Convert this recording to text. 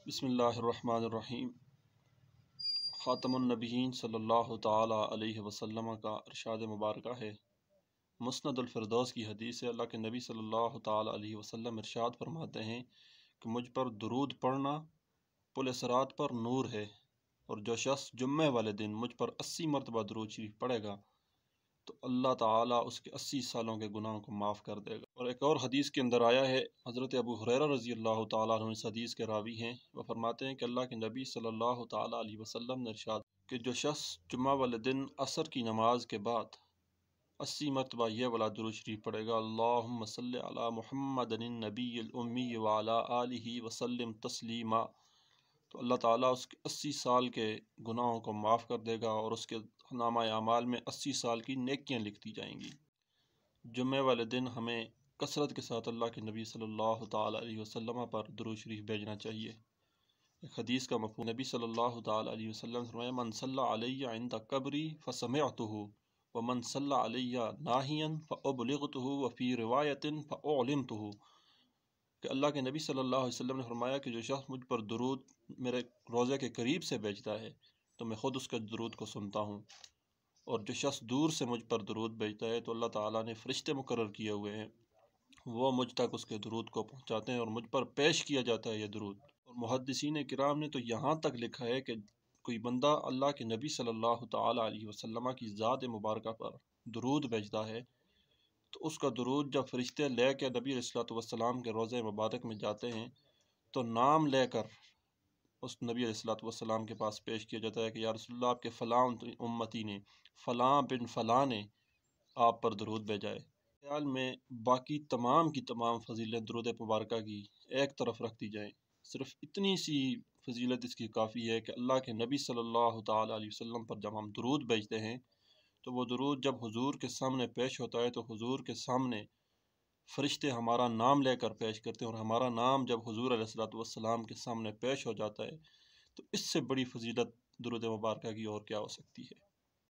بسم اللہ الرحمن الرحیم۔ خاتم النبیین صلی اللہ تعالی علیہ وسلم کا ارشاد مبارکہ ہے، مسند الفردوس کی حدیث ہے، اللہ کے نبی صلی اللہ تعالی علیہ وسلم ارشاد فرماتے ہیں کہ مجھ پر درود پڑھنا پل صراط پر نور ہے، اور جو شخص جمعہ والے دن مجھ پر 80 مرتبہ درود شریف پڑھے گا تو اللہ تعالیٰ اس کے 80 سالوں کے گناہوں کو معاف کر دے گا۔ اور ایک اور حدیث کے اندر آیا ہے، حضرت ابو ہریرہ رضی اللہ تعالیٰ عنہ اس حدیث کے راوی ہیں، وہ فرماتے ہیں کہ اللہ کے نبی صلی اللہ تعالیٰ علیہ وسلم نے ارشاد کہ جو شخص جمعہ والے دن عصر کی نماز کے بعد 80 مرتبہ یہ والا درود شریف پڑھے گا، اللہم صلی علی محمد النبی الامی وعلی آلہ وسلم تسلیما، تو اللہ تعالیٰ اس کے 80 سال کے گناہوں کو معاف کر دے گا اور اس کے نامہ اعمال میں 80 سال کی نیکیاں لکھتی جائیں گی۔ جمعہ والے دن ہمیں کثرت کے ساتھ اللہ کے نبی صلی اللہ تعالیٰ علیہ وسلم پر درود شریف بھیجنا چاہیے۔ ایک حدیث کا مفہوم، نبی صلی اللہ تعالیٰ علیہ وسلم نے فرمایا، من صلی علی عند قبری فسمعتہ ومن صلی علی ناہیا فابلغتہ وفی روایت فاعلمتہ، کہ اللہ کے نبی صلی اللہ علیہ وسلم نے فرمایا کہ جو شخص مجھ پر درود میرے روضے کے قریب سے بھیجتا ہے تو میں خود اس کے درود کو سنتا ہوں، اور جو شخص دور سے مجھ پر درود بھیجتا ہے تو اللہ تعالیٰ نے فرشتے مقرر کیے ہوئے ہیں، وہ مجھ تک اس کے درود کو پہنچاتے ہیں اور مجھ پر پیش کیا جاتا ہے یہ درود۔ اور محدثین کرام نے تو یہاں تک لکھا ہے کہ کوئی بندہ اللہ کے نبی صلی اللہ تعالیٰ علیہ وسلم کی ذات مبارکہ پر درود بھیجتا ہے تو اس کا درود جب فرشتے لے کے نبی علیہ الصلوۃ والسلام کے روضہ مبارک میں جاتے ہیں تو نام لے کر اس نبی علیہ الصلوۃ والسلام کے پاس پیش کیا جاتا ہے کہ یا رسول اللہ، آپ کے فلاں امتی نے، فلاں بن فلاں نے آپ پر درود بھیجا ہے۔ خیال میں باقی تمام کی تمام فضیلت درود مبارکہ کی ایک طرف رکھ دی جائیں، صرف اتنی سی فضیلت اس کی کافی ہے کہ اللہ کے نبی صلی اللہ تعالیٰ علیہ وسلم پر جب ہم درود بھیجتے ہیں تو وہ درود جب حضور کے سامنے پیش ہوتا ہے تو حضور کے سامنے فرشتے ہمارا نام لے کر پیش کرتے ہیں، اور ہمارا نام جب حضور علیہ الصلوۃ والسلام کے سامنے پیش ہو جاتا ہے تو اس سے بڑی فضیلت درود مبارکہ کی اور کیا ہو سکتی ہے۔